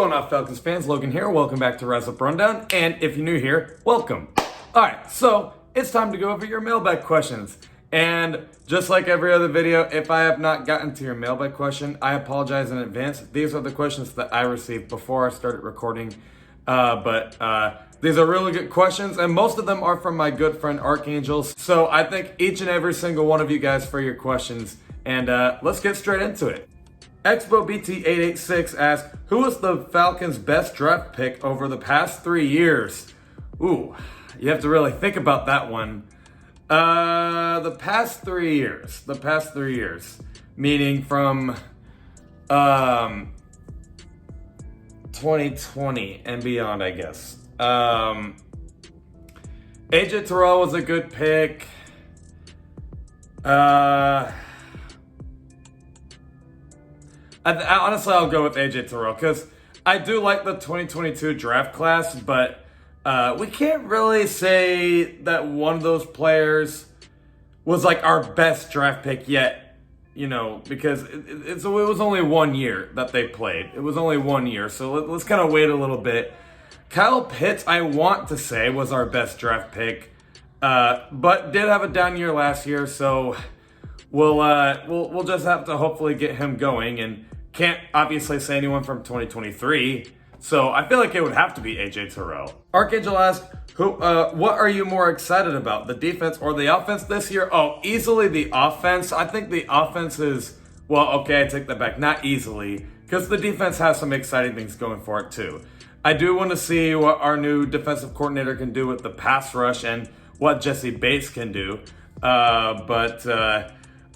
going on, Falcons fans? Logan here. Welcome back to Rise Up Rundown. And if you're new here, welcome. All right, so it's time to go over your mailbag questions. And just like every other video, if I have not gotten to your mailbag question, I apologize in advance. These are the questions that I received before I started recording. But these are really good questions, and most of them are from my good friend Archangel. So I thank each and every single one of you guys for your questions. And let's get straight into it. ExpoBT886 asks, who was the Falcons' best draft pick over the past 3 years? Ooh, you have to really think about that one. The past 3 years. Meaning from 2020 and beyond, I guess. AJ Terrell was a good pick. Honestly, I'll go with AJ Terrell because I do like the 2022 draft class, but we can't really say that one of those players was like our best draft pick yet, you know, because it was only 1 year that they played. It was only 1 year, so let's kind of wait a little bit. Kyle Pitts, I want to say, was our best draft pick, but did have a down year last year, so we'll just have to hopefully get him going, and can't obviously say anyone from 2023. So I feel like it would have to be AJ Terrell. Archangel asks, what are you more excited about, the defense or the offense this year? Oh, easily the offense. I think the offense is, well, okay, I take that back. Not easily, because the defense has some exciting things going for it too. I do want to see what our new defensive coordinator can do with the pass rush and what Jesse Bates can do. But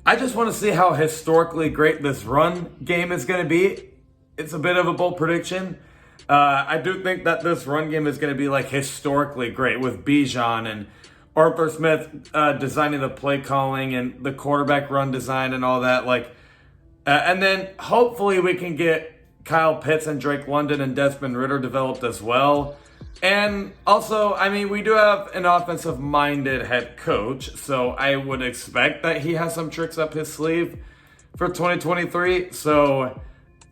I just want to see how historically great this run game is going to be. It's a bit of a bold prediction. I do think that this run game is going to be like historically great with Bijan and Arthur Smith designing the play calling and the quarterback run design and all that. And then hopefully we can get Kyle Pitts and Drake London and Desmond Ridder developed as well. And also, I mean, we do have an offensive-minded head coach, so I would expect that he has some tricks up his sleeve for 2023. So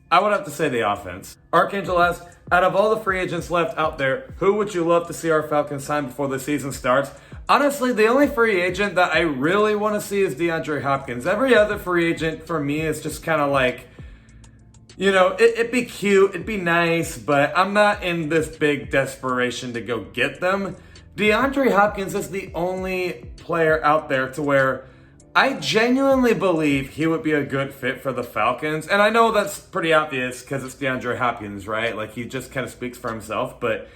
I would have to say the offense. Archangel asks, out of all the free agents left out there, who would you love to see our Falcons sign before the season starts? Honestly, the only free agent that I really want to see is DeAndre Hopkins. Every other free agent for me is just kind of like, you know, it'd be cute, it'd be nice, but I'm not in this big desperation to go get them. DeAndre Hopkins is the only player out there to where I genuinely believe he would be a good fit for the Falcons. And I know that's pretty obvious because it's DeAndre Hopkins, right? Like, he just kind of speaks for himself. But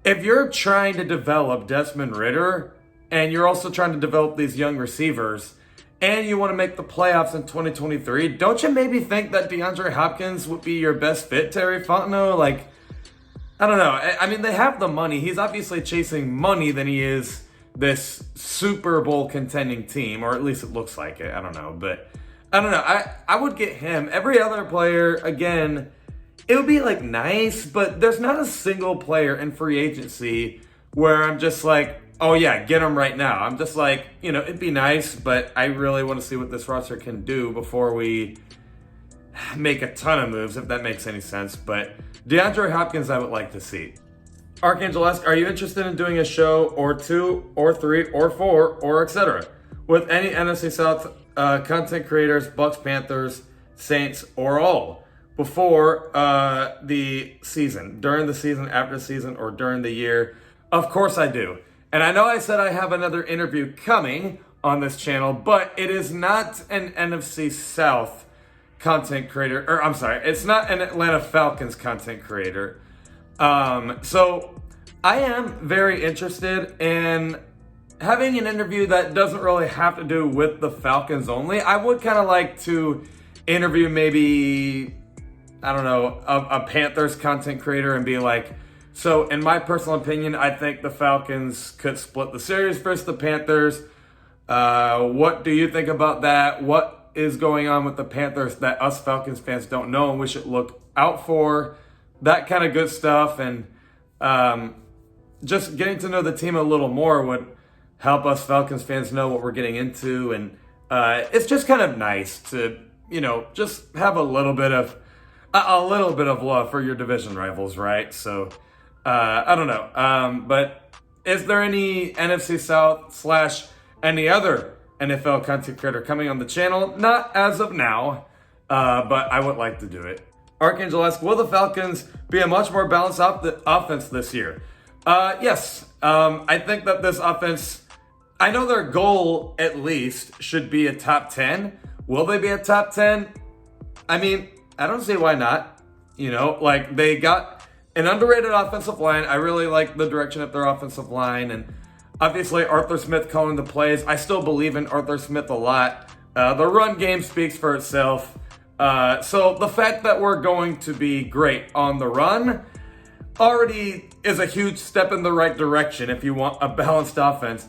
if you're trying to develop Desmond Ridder and you're also trying to develop these young receivers and you want to make the playoffs in 2023, don't you maybe think that DeAndre Hopkins would be your best fit, Terry Fontenot? Like, I don't know. I mean, they have the money. He's obviously chasing money than he is this Super Bowl contending team, or at least it looks like it. I don't know. But I don't know. I would get him. Every other player, again, it would be like nice, but there's not a single player in free agency where I'm just like, oh yeah, get him right now. I'm just like, you know, it'd be nice, but I really want to see what this roster can do before we make a ton of moves, if that makes any sense. But DeAndre Hopkins, I would like to see. Archangel asks, are you interested in doing a show or 2 or 3 or 4 or etc. with any NFC South content creators, Bucks, Panthers, Saints, or all before the season, during the season, after the season, or during the year? Of course I do. And I know I said I have another interview coming on this channel, but it is not an NFC South content creator, or I'm sorry, it's not an Atlanta Falcons content creator. So I am very interested in having an interview that doesn't really have to do with the Falcons only. I would kind of like to interview maybe, I don't know, a Panthers content creator and be like, so in my personal opinion, I think the Falcons could split the series versus the Panthers. What do you think about that? What is going on with the Panthers that us Falcons fans don't know and we should look out for? That kind of good stuff. And just getting to know the team a little more would help us Falcons fans know what we're getting into. And it's just kind of nice to, you know, just have a little bit of a little bit of love for your division rivals, right? So, I don't know. But is there any NFC South / any other NFL content creator coming on the channel? Not as of now, but I would like to do it. Archangel asks, will the Falcons be a much more balanced offense this year? Yes. I think that this offense, I know their goal at least should be a top 10. Will they be a top 10? I mean, I don't see why not. You know, like they got an underrated offensive line. I really like the direction of their offensive line. And obviously Arthur Smith calling the plays. I still believe in Arthur Smith a lot. The run game speaks for itself. So the fact that we're going to be great on the run already is a huge step in the right direction if you want a balanced offense.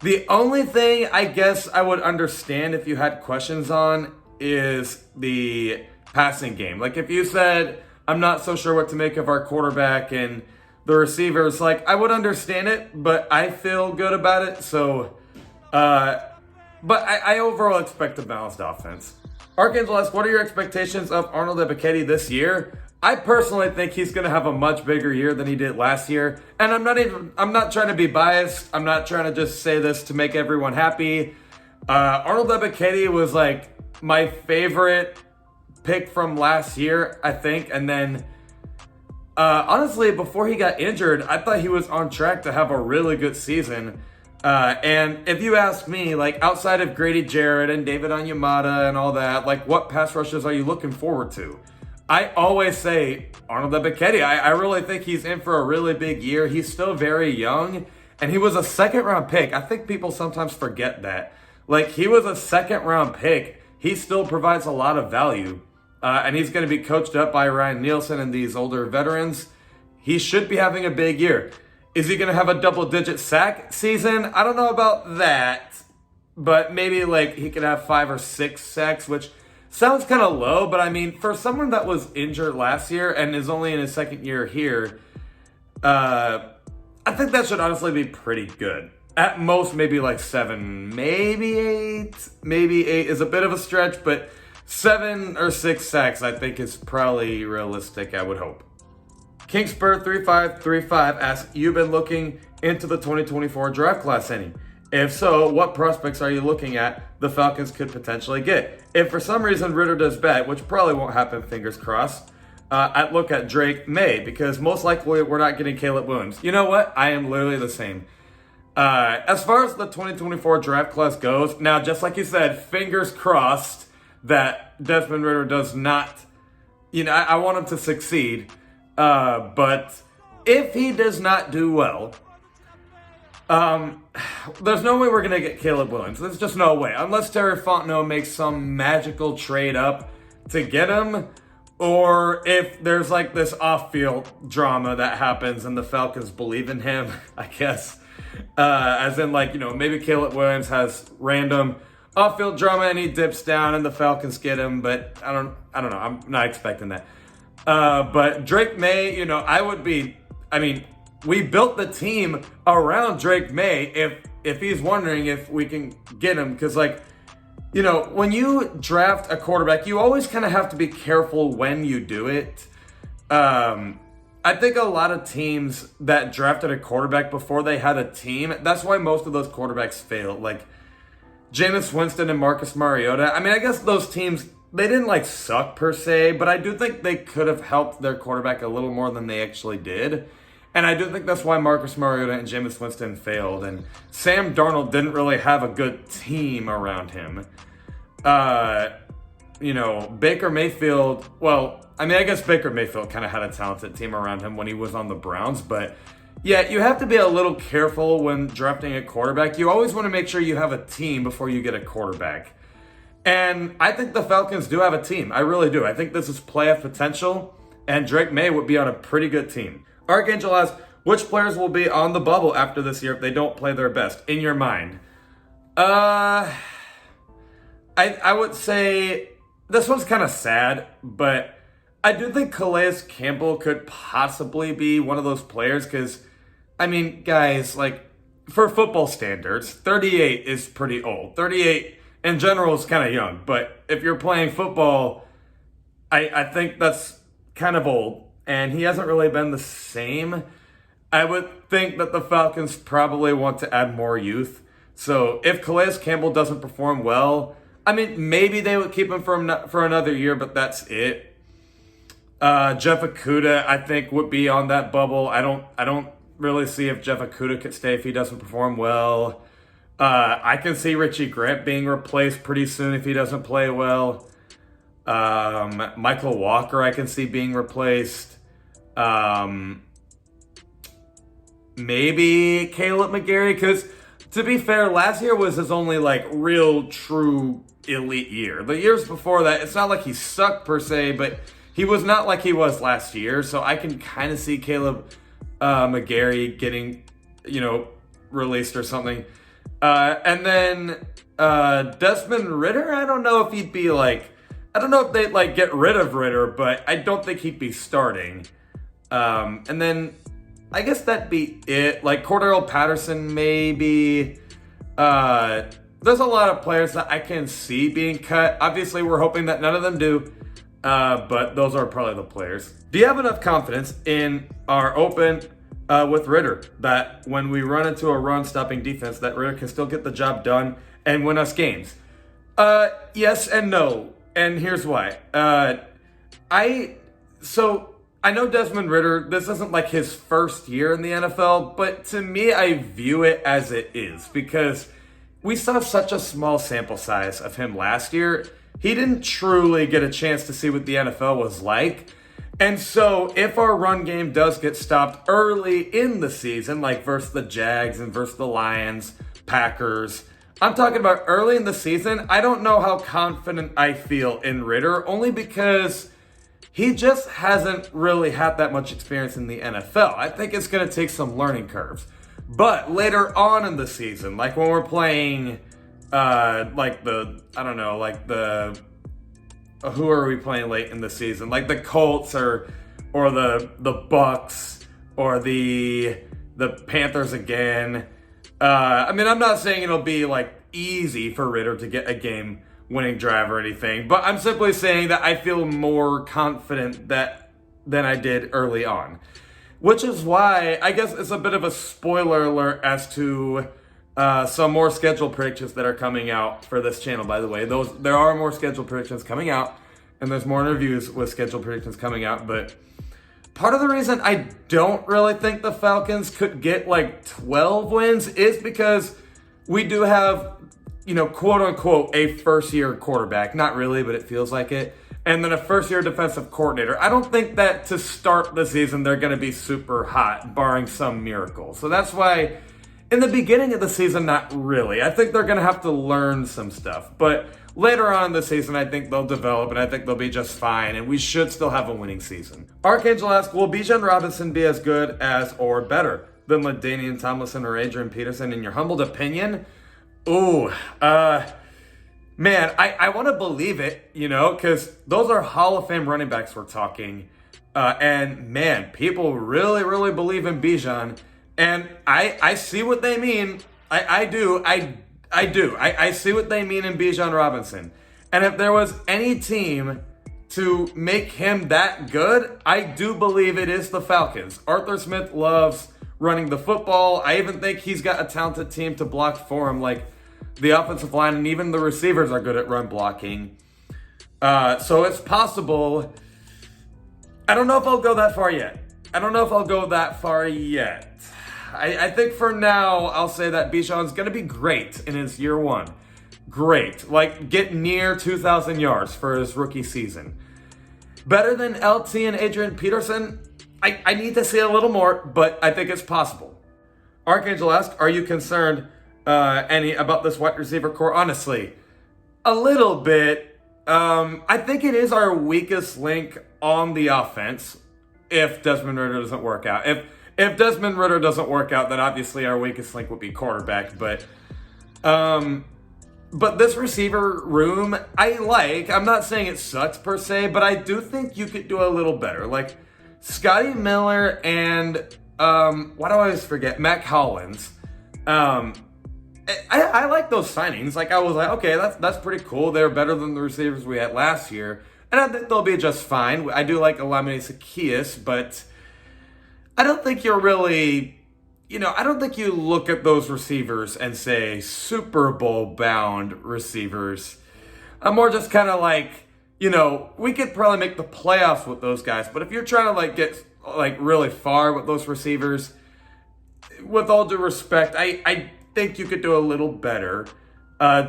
The only thing I guess I would understand if you had questions on is the passing game. Like if you said, I'm not so sure what to make of our quarterback and the receivers, like I would understand it, but I feel good about it. So, but I overall expect a balanced offense. Archangel asks, what are your expectations of Arnold Ebiketie this year? I personally think he's going to have a much bigger year than he did last year. And I'm not trying to be biased. I'm not trying to just say this to make everyone happy. Arnold Ebiketie was like my favorite pick from last year, I think. And then, honestly, before he got injured, I thought he was on track to have a really good season. And if you ask me, like outside of Grady Jarrett and David Onyemata and all that, like what pass rushes are you looking forward to? I always say Arnold Ebiketie. I really think he's in for a really big year. He's still very young, and he was a second-round pick. I think people sometimes forget that. Like, he was a second-round pick. He still provides a lot of value, and he's going to be coached up by Ryan Nielsen and these older veterans. He should be having a big year. Is he going to have a double-digit sack season? I don't know about that, but maybe, like, he could have 5 or 6 sacks, which sounds kind of low, but I mean, for someone that was injured last year and is only in his second year here, I think that should honestly be pretty good. At most, maybe like 7, maybe 8. Maybe 8 is a bit of a stretch, but 7 or 6 sacks I think is probably realistic, I would hope. Kingspur3535 asks, you've been looking into the 2024 draft class any? If so, what prospects are you looking at the Falcons could potentially get? If for some reason Ritter does bad, which probably won't happen, fingers crossed, I'd look at Drake May, because most likely we're not getting Caleb Williams. You know what? I am literally the same. As far as the 2024 draft class goes, now just like you said, fingers crossed that Desmond Ritter does not, you know, I want him to succeed. But if he does not do well, there's no way we're going to get Caleb Williams. There's just no way. Unless Terry Fontenot makes some magical trade up to get him, or if there's like this off-field drama that happens and the Falcons believe in him, I guess. As in, like, you know, maybe Caleb Williams has random off-field drama and he dips down and the Falcons get him, but I don't know. I'm not expecting that. But Drake May, you know, we built the team around Drake May if he's wondering if we can get him. Because, like, you know, when you draft a quarterback, you always kind of have to be careful when you do it. I think a lot of teams that drafted a quarterback before they had a team, that's why most of those quarterbacks failed. Like, Jameis Winston and Marcus Mariota. I mean, I guess those teams, they didn't, like, suck per se, but I do think they could have helped their quarterback a little more than they actually did. And I do think that's why Marcus Mariota and Jameis Winston failed. And Sam Darnold didn't really have a good team around him. You know, Baker Mayfield, well, I mean, I guess Baker Mayfield kind of had a talented team around him when he was on the Browns. But, yeah, you have to be a little careful when drafting a quarterback. You always want to make sure you have a team before you get a quarterback. And I think the Falcons do have a team. I really do. I think this is playoff potential. And Drake May would be on a pretty good team. Archangel asks, which players will be on the bubble after this year if they don't play their best, in your mind? I would say this one's kind of sad, but I do think Calais Campbell could possibly be one of those players because, I mean, guys, like, for football standards, 38 is pretty old. 38 in general is kind of young, but if you're playing football, I think that's kind of old, and he hasn't really been the same. I would think that the Falcons probably want to add more youth. So if Calais Campbell doesn't perform well, I mean, maybe they would keep him for another year, but that's it. Jeff Okudah, I think, would be on that bubble. I don't really see if Jeff Okudah could stay if he doesn't perform well. I can see Richie Grant being replaced pretty soon if he doesn't play well. Michael Walker, I can see being replaced. Maybe Caleb McGarry, because to be fair, last year was his only real true elite year. The years before that, it's not like he sucked per se, but he was not like he was last year. So I can kind of see Caleb McGarry getting, released or something. And then Desmond Ridder, I don't know if he'd be I don't know if they'd get rid of Ridder, but I don't think he'd be starting. And then I guess that'd be it. Cordero Patterson, maybe. There's a lot of players that I can see being cut. Obviously, we're hoping that none of them do. But those are probably the players. Do you have enough confidence in our open with Ridder that when we run into a run-stopping defense, that Ridder can still get the job done and win us games? Yes and no. And here's why. I know Desmond Ridder, this isn't his first year in the NFL, but to me, I view it as it is because we saw such a small sample size of him last year. He didn't truly get a chance to see what the NFL was like. And so if our run game does get stopped early in the season, versus the Jags and versus the Lions, Packers, I'm talking about early in the season, I don't know how confident I feel in Ridder, only because he just hasn't really had that much experience in the NFL. I think it's going to take some learning curves. But later on in the season, when we're playing, who are we playing late in the season? The Colts or the Bucks or the Panthers again. I'm not saying it'll be easy for Ridder to get a game-winning drive or anything, but I'm simply saying that I feel more confident than I did early on, which is why I guess it's a bit of a spoiler alert as to some more schedule predictions that are coming out for this channel. By the way, there are more schedule predictions coming out, and there's more interviews with schedule predictions coming out, but part of the reason I don't really think the Falcons could get 12 wins is because we do have, quote unquote, a first year quarterback. Not really, but it feels like it. And then a first year defensive coordinator. I don't think that to start the season they're going to be super hot, barring some miracle. So that's why in the beginning of the season, not really. I think they're going to have to learn some stuff. But later on in the season, I think they'll develop, and I think they'll be just fine, and we should still have a winning season. Archangel asks, will Bijan Robinson be as good as or better than Ladanian, Tomlinson, or Adrian Peterson in your humbled opinion? Ooh, man, I want to believe it, because those are Hall of Fame running backs we're talking. And man, people really, really believe in Bijan. And I see what they mean. I do. I see what they mean in Bijan Robinson. And if there was any team to make him that good, I do believe it is the Falcons. Arthur Smith loves running the football. I even think he's got a talented team to block for him. The offensive line and even the receivers are good at run blocking. So it's possible. I don't know if I'll go that far yet. I think for now, I'll say that Bijan's going to be great in his year one. Great. Get near 2,000 yards for his rookie season. Better than LT and Adrian Peterson? I need to see a little more, but I think it's possible. Archangel asks, are you concerned any about this wide receiver core? Honestly, a little bit. I think it is our weakest link on the offense if Desmond Ridder doesn't work out. If Desmond Ridder doesn't work out, then obviously our weakest link would be quarterback. But this receiver room, I'm not saying it sucks per se, but I do think you could do a little better. Scotty Miller and, why do I always forget? Mac Hollins. I like those signings. I was okay, that's pretty cool. They're better than the receivers we had last year. And I think they'll be just fine. I do like Lamine Zaccheaus, but I don't think you're really, I don't think you look at those receivers and say Super Bowl bound receivers. I'm more just kind of like, we could probably make the playoffs with those guys, but if you're trying to get really far with those receivers, with all due respect, I think you could do a little better.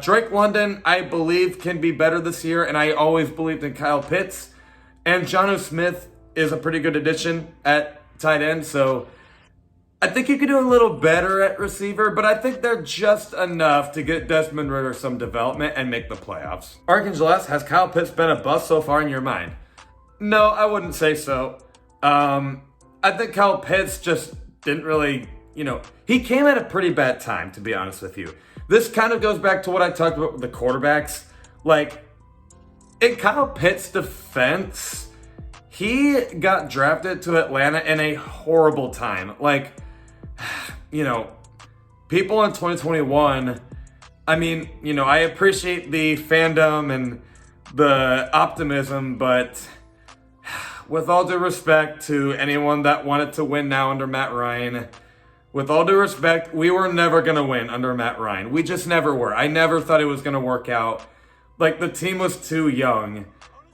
Drake London, I believe, can be better this year, and I always believed in Kyle Pitts. And Jonnu Smith is a pretty good addition at tight end, so I think you could do a little better at receiver, but I think they're just enough to get Desmond Ridder some development and make the playoffs. Arkansas, has Kyle Pitts been a bust so far in your mind? No, I wouldn't say so. I think Kyle Pitts just didn't really, he came at a pretty bad time, to be honest with you. This kind of goes back to what I talked about with the quarterbacks. In Kyle Pitts' defense, he got drafted to Atlanta in a horrible time. People in 2021, I appreciate the fandom and the optimism, but with all due respect to anyone that wanted to win now under Matt Ryan, with all due respect, we were never going to win under Matt Ryan. We just never were. I never thought it was going to work out. The team was too young,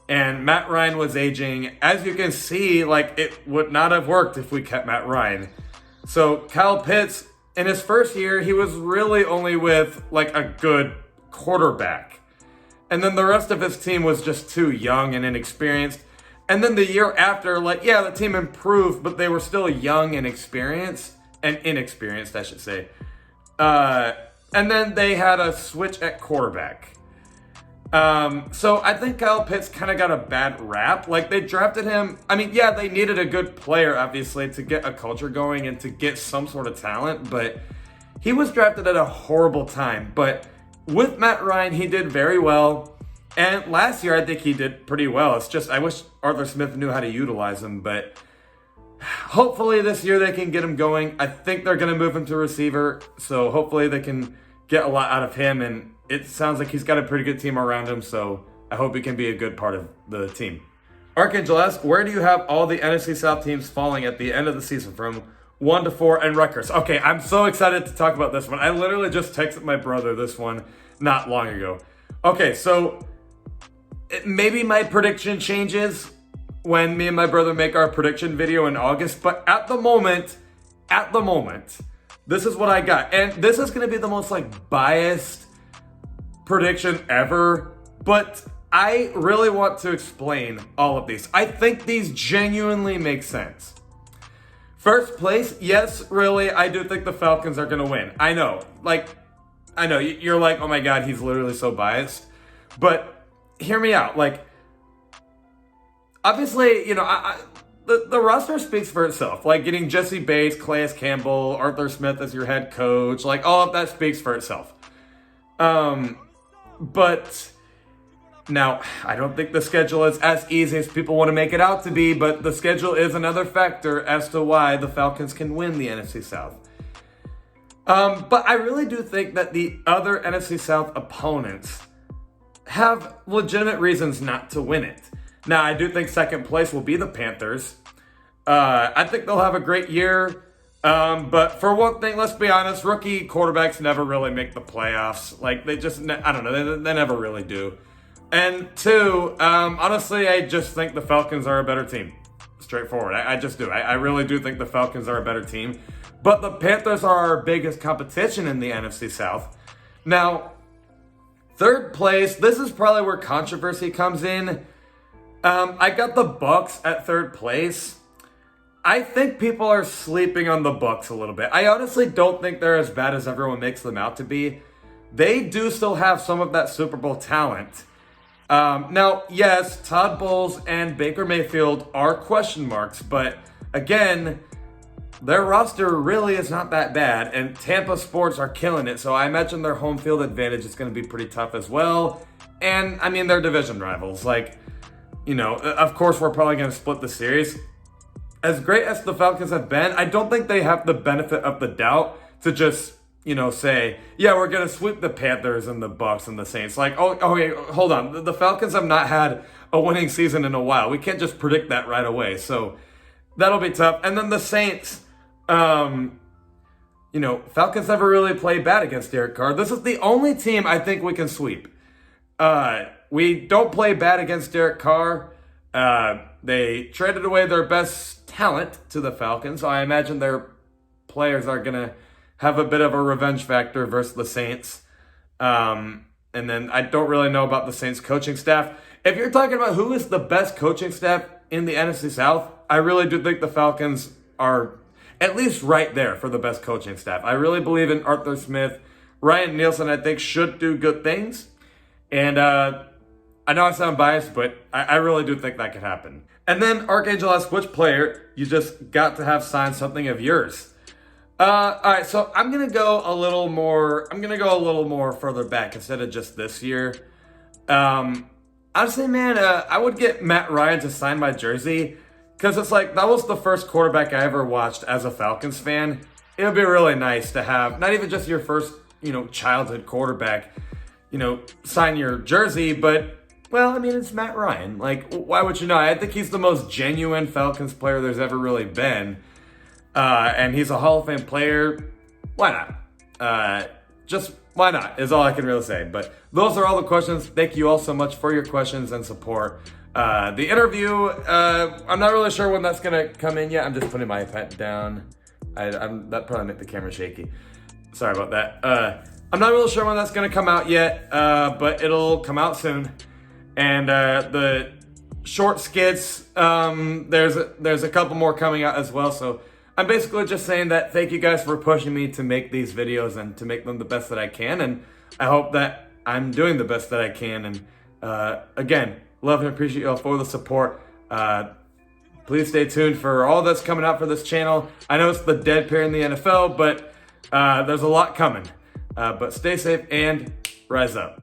and Matt Ryan was aging. As you can see, it would not have worked if we kept Matt Ryan. So Kyle Pitts, in his first year, he was really only with a good quarterback. And then the rest of his team was just too young and inexperienced. And then the year after, the team improved, but they were still young and inexperienced, I should say. And then they had a switch at quarterback. So I think Kyle Pitts kind of got a bad rap. They drafted him. They needed a good player, obviously, to get a culture going and to get some sort of talent, but he was drafted at a horrible time. But with Matt Ryan, he did very well. And last year, I think he did pretty well. It's just, I wish Arthur Smith knew how to utilize him, but hopefully this year they can get him going. I think they're going to move him to receiver, so hopefully they can get a lot out of him, and it sounds like he's got a pretty good team around him, so I hope he can be a good part of the team. Archangel asks, where do you have all the NFC South teams falling at the end of the season from 1 to 4 and Rutgers? Okay, I'm so excited to talk about this one. I literally just texted my brother this one not long ago. Okay, so maybe my prediction changes when me and my brother make our prediction video in August, but at the moment, this is what I got. And this is going to be the most biased prediction ever, but I really want to explain all of these. I think these genuinely make sense. First place, yes, really, I do think the Falcons are going to win. I know, you're like, oh my God, he's literally so biased. But hear me out. Obviously, the roster speaks for itself. Getting Jesse Bates, Calais Campbell, Arthur Smith as your head coach, all of that speaks for itself. But now, I don't think the schedule is as easy as people want to make it out to be, but the schedule is another factor as to why the Falcons can win the NFC South. But I really do think that the other NFC South opponents have legitimate reasons not to win it. Now, I do think second place will be the Panthers. I think they'll have a great year. But for one thing, let's be honest, rookie quarterbacks never really make the playoffs. They just, I don't know, they never really do. And two, honestly, I just think the Falcons are a better team. Straightforward. I just do. I really do think the Falcons are a better team. But the Panthers are our biggest competition in the NFC South. Now, third place, this is probably where controversy comes in. I got the Bucs at third place. I think people are sleeping on the Bucs a little bit. I honestly don't think they're as bad as everyone makes them out to be. They do still have some of that Super Bowl talent. Now, yes, Todd Bowles and Baker Mayfield are question marks, but again, their roster really is not that bad, and Tampa Sports are killing it, so I imagine their home field advantage is going to be pretty tough as well. And, they're division rivals. Of course, we're probably going to split the series. As great as the Falcons have been, I don't think they have the benefit of the doubt to just say, yeah, we're going to sweep the Panthers and the Bucks and the Saints. Like, oh, okay, hold on. The Falcons have not had a winning season in a while. We can't just predict that right away. So that'll be tough. And then the Saints, Falcons never really played bad against Derek Carr. This is the only team I think we can sweep. We don't play bad against Derek Carr. They traded away their best talent to the Falcons, so I imagine their players are going to have a bit of a revenge factor versus the Saints. And then I don't really know about the Saints coaching staff. If you're talking about who is the best coaching staff in the NFC South, I really do think the Falcons are at least right there for the best coaching staff. I really believe in Arthur Smith. Ryan Nielsen, I think, should do good things. And I know I sound biased, but I really do think that could happen. And then Archangel asks, which player you just got to have sign something of yours? All right, so I'm gonna go a little more further back instead of just this year. Honestly, man, I would get Matt Ryan to sign my jersey because it's like that was the first quarterback I ever watched as a Falcons fan. It would be really nice to have not even just your first, childhood quarterback, sign your jersey, but well, I mean, it's Matt Ryan. Like, why would you not? I think he's the most genuine Falcons player there's ever really been. And he's a Hall of Fame player. Why not? Just why not is all I can really say. But those are all the questions. Thank you all so much for your questions and support. The interview, I'm not really sure when that's going to come in yet. I'm just putting my iPad down. That probably made the camera shaky. Sorry about that. I'm not really sure when that's going to come out yet, but it'll come out soon. And the short skits, there's a couple more coming out as well. So I'm basically just saying that thank you guys for pushing me to make these videos and to make them the best that I can. And I hope that I'm doing the best that I can. And again, love and appreciate you all for the support. Please stay tuned for all that's coming out for this channel. I know it's the dead period in the NFL, but there's a lot coming. But stay safe and rise up.